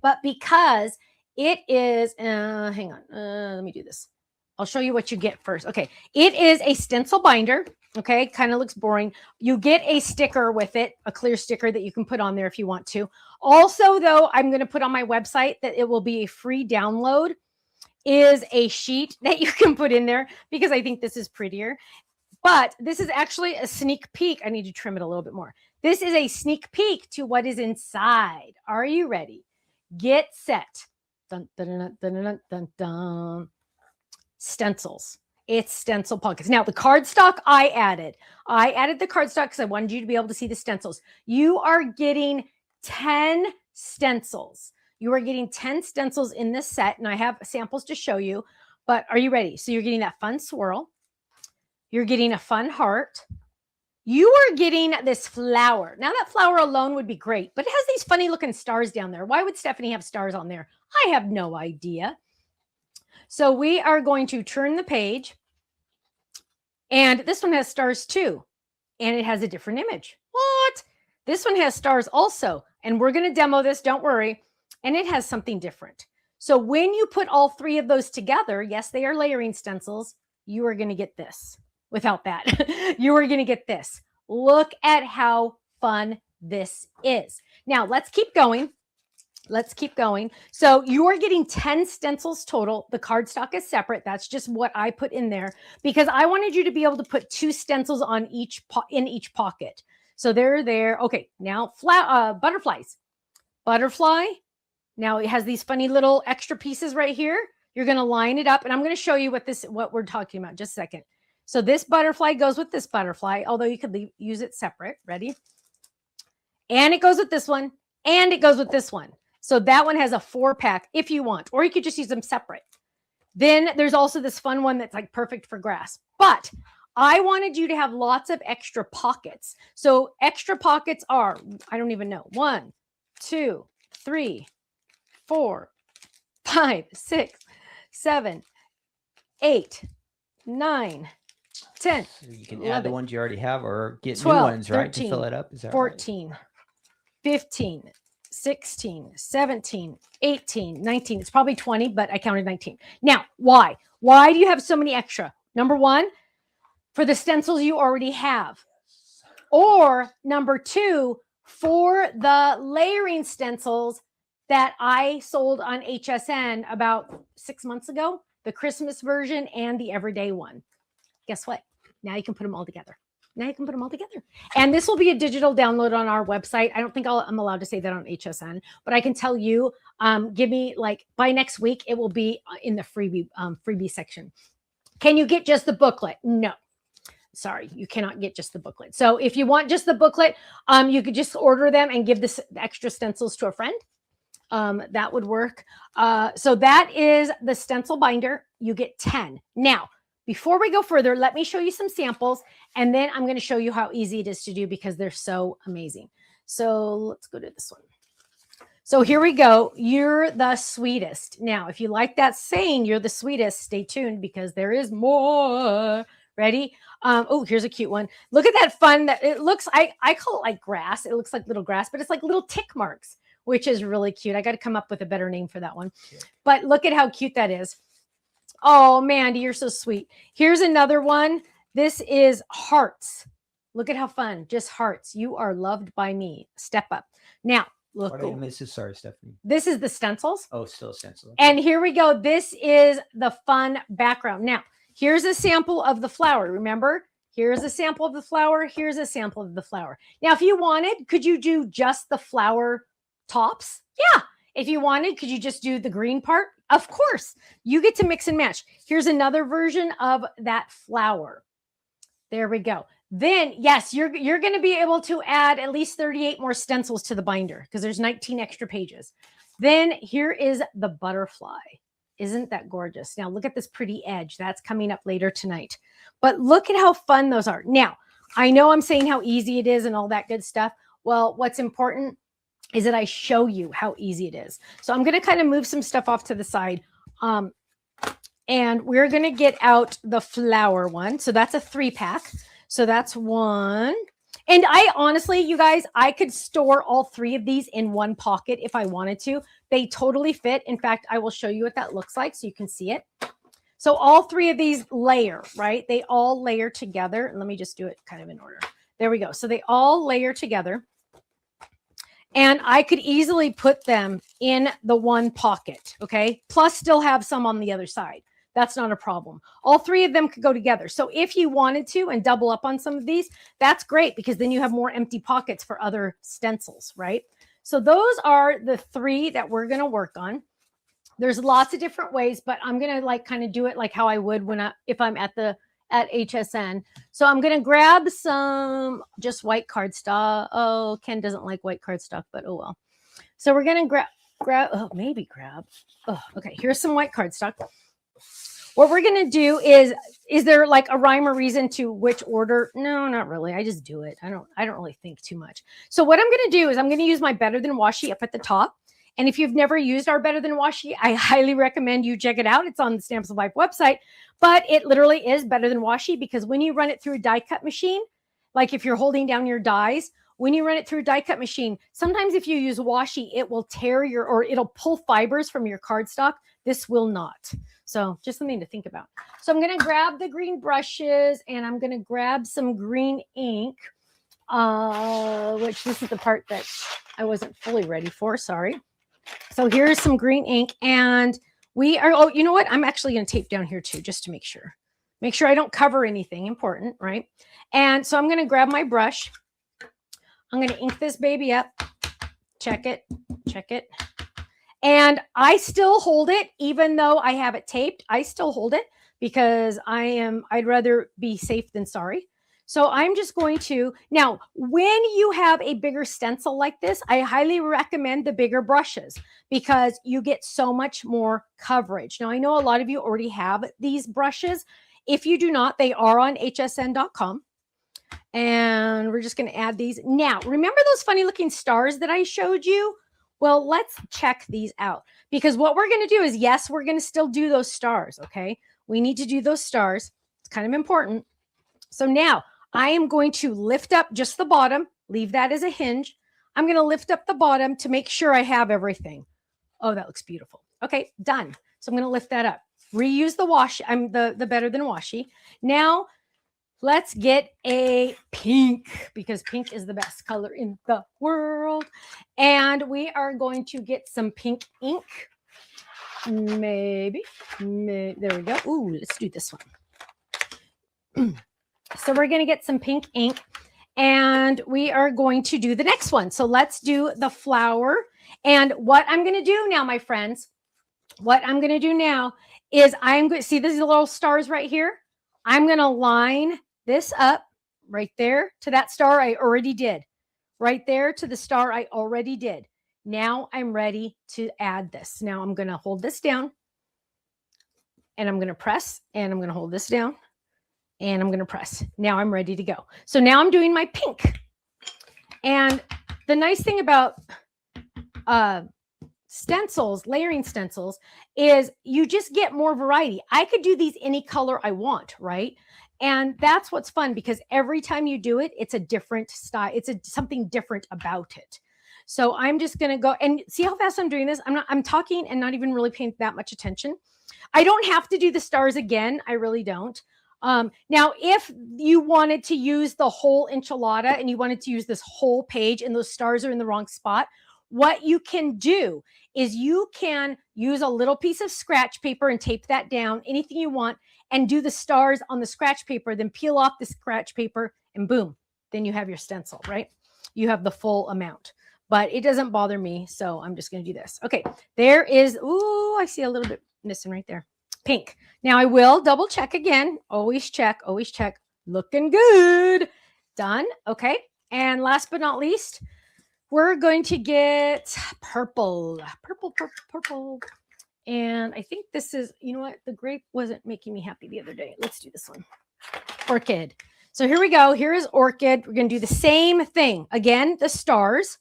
but because it is, hang on, let me do this. I'll show you what you get first. Okay, it is a stencil binder. Okay, kind of looks boring. You get a sticker with it, a clear sticker that you can put on there if you want to. Also, though, I'm going to put on my website that it will be a free download, is a sheet that you can put in there because I think this is prettier. But this is actually a sneak peek. I need to trim it a little bit more. This is a sneak peek to what is inside. Are you ready? Get set. Dun, dun, dun, dun, dun, dun, dun. Stencils. It's stencil pockets. Now, the cardstock I added the cardstock because I wanted you to be able to see the stencils. You are getting 10 stencils. You are getting 10 stencils in this set, and I have samples to show you. But are you ready? So you're getting that fun swirl. You're getting a fun heart. You are getting this flower. Now, that flower alone would be great, but it has these funny looking stars down there. Why would Stephanie have stars on there? I have no idea. So we are going to turn the page, and this one has stars too, and it has a different image. What? This one has stars also, and we're going to demo this, don't worry, and it has something different. So when you put all three of those together, yes, they are layering stencils, you are going to get this. Without that, you are going to get this. Look at how fun this is. Now, let's keep going. Let's keep going. So you are getting 10 stencils total. The cardstock is separate. That's just what I put in there because I wanted you to be able to put 2 stencils on in each pocket. So they're there. Okay, now butterflies. Butterfly. Now it has these funny little extra pieces right here. You're going to line it up, and I'm going to show you what we're talking about. Just a second. So this butterfly goes with this butterfly, although you could use it separate. Ready? And it goes with this one, and it goes with this one. So that one has a 4-pack if you want, or you could just use them separate. Then there's also this fun one that's like perfect for grass. But I wanted you to have lots of extra pockets. So extra pockets are, I don't even know, 1, 2, 3, 4, 5, 6, 7, 8, 9, 10. So you can 11, add the ones you already have or get 12, new ones, 13, right? To fill it up. Is that 14, right? 15, 16, 17, 18, 19. It's probably 20, but I counted 19. Now, why? Why do you have so many extra? Number 1, for the stencils you already have. Or number 2, for the layering stencils that I sold on HSN about 6 months ago, the Christmas version and the everyday one. Guess what? Now you can put them all together. Now you can put them all together. And this will be a digital download on our website. I don't think I'm allowed to say that on HSN, but I can tell you, give me by next week, it will be in the freebie section. Can you get just the booklet? No. Sorry, you cannot get just the booklet. So if you want just the booklet, you could just order them and give the extra stencils to a friend. That would work. So that is the stencil binder. You get 10. Now, before we go further, let me show you some samples, and then I'm going to show you how easy it is to do because they're so amazing. So let's go to this one. So here we go. You're the sweetest. Now, if you like that saying, you're the sweetest, stay tuned because there is more. Ready? Oh, here's a cute one. Look at that fun. That it looks, I call it like grass. It looks like little grass, but it's like little tick marks, which is really cute. I got to come up with a better name for that one. Okay. But look at how cute that is. Oh, Mandy, you're so sweet. Here's another one. This is hearts. Look at how fun. Just hearts. You are loved by me. Step up. Now, look. This is, sorry, Stephanie. This is the stencils. Oh, still stencils. And here we go. This is the fun background. Now, here's a sample of the flower. Remember? Here's a sample of the flower. Here's a sample of the flower. Now, if you wanted, could you do just the flower tops? Yeah. If you wanted, could you just do the green part? Of course. You get to mix and match. Here's another version of that flower. There we go. Then, yes, you're going to be able to add at least 38 more stencils to the binder because there's 19 extra pages. Then here is the butterfly. Isn't that gorgeous? Now, look at this pretty edge. That's coming up later tonight. But look at how fun those are. Now, I know I'm saying how easy it is and all that good stuff. Well, what's important is that I show you how easy it is. So I'm going to kind of move some stuff off to the side. And we're going to get out the flower one. So that's a 3-pack. So that's 1. And I honestly, you guys, I could store all 3 of these in one pocket if I wanted to. They totally fit. In fact, I will show you what that looks like so you can see it. So all 3 of these layer, right? They all layer together. Let me just do it kind of in order. There we go. So they all layer together. And I could easily put them in the one pocket, okay? Plus still have some on the other side. That's not a problem. All 3 of them could go together. So if you wanted to and double up on some of these, that's great because then you have more empty pockets for other stencils, right? So those are the 3 that we're going to work on. There's lots of different ways, but I'm going to like kind of do it like how I would if I'm at HSN. So I'm going to grab some just white cardstock. Oh, Ken doesn't like white cardstock, but oh well. So we're going to grab, oh, okay. Here's some white cardstock. What we're going to do is there like a rhyme or reason to which order? No, not really. I just do it. I don't really think too much. So what I'm going to do is I'm going to use my Better Than Washi up at the top. And if you've never used our Better Than Washi, I highly recommend you check it out. It's on the Stamps of Life website, but it literally is Better Than Washi because when you run it through a die cut machine, like if you're holding down your dies, when you run it through a die cut machine, sometimes if you use washi, it will tear or it'll pull fibers from your cardstock. This will not. So just something to think about. So I'm going to grab the green brushes and I'm going to grab some green ink, which this is the part that I wasn't fully ready for. Sorry. So here's some green ink and we are, oh, you know what? I'm actually going to tape down here too, just to make sure I don't cover anything important, right? And so I'm going to grab my brush. I'm going to ink this baby up. Check it. And I still hold it, even though I have it taped, I still hold it because I'd rather be safe than sorry. So I'm just going to, now, when you have a bigger stencil like this, I highly recommend the bigger brushes because you get so much more coverage. Now, I know a lot of you already have these brushes. If you do not, they are on hsn.com. And we're just going to add these. Now, remember those funny looking stars that I showed you? Well, let's check these out because what we're going to do is, yes, we're going to still do those stars, okay? We need to do those stars. It's kind of important. So now I am going to lift up just the bottom, leave that as a hinge. I'm going to lift up the bottom to make sure I have everything. Oh, that looks beautiful. Okay, done. So I'm going to lift that up. Reuse the washi. The Better Than Washi. Now, let's get a pink because pink is the best color in the world. And we are going to get some pink ink. Maybe. There we go. Ooh, let's do this one. So we're going to get some pink ink and we are going to do the next one. So let's do the flower. And what I'm going to do now, my friends, is I'm going to see these little stars right here. I'm going to line this up right there to that star I already did. Right there to the star I already did. Now I'm ready to add this. Now I'm going to hold this down and I'm going to press and I'm going to hold this down and I'm going to press. Now I'm ready to go. So now I'm doing my pink. And the nice thing about stencils, layering stencils, is you just get more variety. I could do these any color I want, right? And that's what's fun because every time you do it, it's a different style. It's something different about it. So I'm just going to go and see how fast I'm doing this. I'm talking and not even really paying that much attention. I don't have to do the stars again. I really don't. Now, if you wanted to use the whole enchilada and you wanted to use this whole page and those stars are in the wrong spot, what you can do is you can use a little piece of scratch paper and tape that down, anything you want, and do the stars on the scratch paper, then peel off the scratch paper and boom, then you have your stencil, right? You have the full amount, but it doesn't bother me. So I'm just going to do this. Okay. There is, ooh, I see a little bit missing right there. Pink. Now I will double check again. Always check, always check. Looking good. Done. Okay. And last but not least, we're going to get purple. Purple. And I think this is, you know what? The grape wasn't making me happy the other day. Let's do this one. Orchid. So here we go. Here is orchid. We're going to do the same thing. Again, the stars.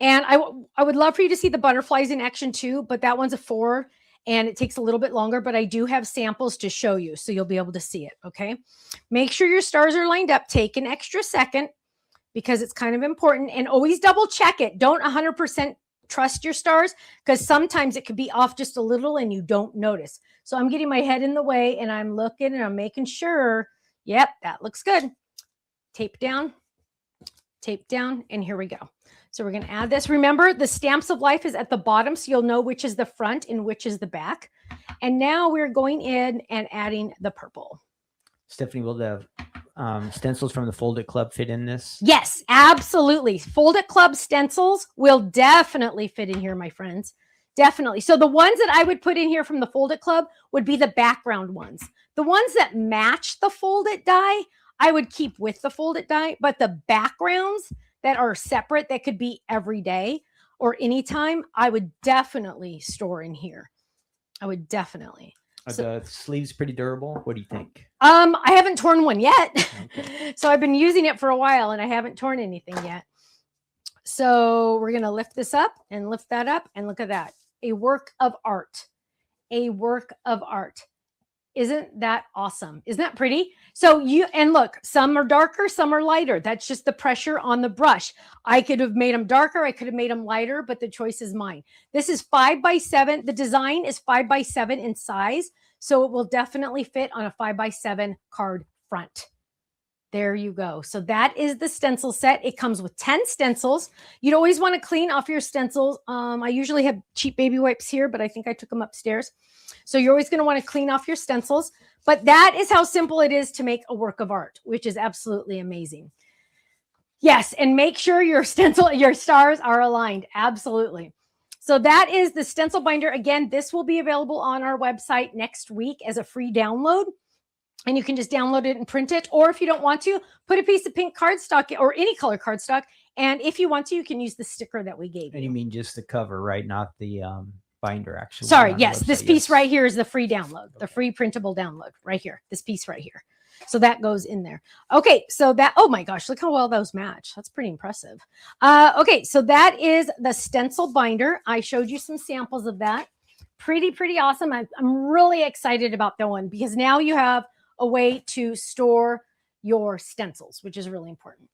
And I would love for you to see the butterflies in action too, but that one's a 4 and it takes a little bit longer, but I do have samples to show you so you'll be able to see it, okay? Make sure your stars are lined up. Take an extra second because it's kind of important, and always double check it. Don't 100% trust your stars, because sometimes it could be off just a little and you don't notice. So I'm getting my head in the way and I'm looking and I'm making sure, yep, that looks good. Tape down, and here we go. So we're going to add this. Remember, the Stamps of Life is at the bottom, so you'll know which is the front and which is the back. And now we're going in and adding the purple. Stephanie, will the stencils from the Fold It Club fit in this? Yes, absolutely. Fold It Club stencils will definitely fit in here, my friends. Definitely. So the ones that I would put in here from the Fold It Club would be the background ones. The ones that match the Fold It die, I would keep with the Fold It die, but the backgrounds that are separate, that could be every day or anytime, I would definitely store in here. I would definitely. Are the sleeves pretty durable? What do you think? I haven't torn one yet. Okay. So I've been using it for a while and I haven't torn anything yet. So we're going to lift this up and lift that up, and look at that. A work of art. A work of art. Isn't that awesome? Isn't that pretty? So and look, some are darker, some are lighter. That's just the pressure on the brush. I could have made them darker. I could have made them lighter, but the choice is mine. This is 5x7. The design is 5x7 in size. So it will definitely fit on a 5x7 card front. There you go. So that is the stencil set. It comes with 10 stencils. You'd always want to clean off your stencils. I usually have cheap baby wipes here, but I think I took them upstairs. So you're always going to want to clean off your stencils. But that is how simple it is to make a work of art, which is absolutely amazing. Yes, and make sure your stars are aligned. Absolutely. So that is the stencil binder. Again, this will be available on our website next week as a free download. And you can just download it and print it. Or if you don't want to, put a piece of pink cardstock or any color cardstock. And if you want to, you can use the sticker that we gave you. And you mean just the cover, right? Not the binder, actually. Sorry, yes. This piece right here is the free download, the free printable download right here. This piece right here. So that goes in there. Okay, so that, oh my gosh, look how well those match. That's pretty impressive. Okay, so that is the stencil binder. I showed you some samples of that. Pretty awesome. I'm really excited about that one, because now you have a way to store your stencils, which is really important.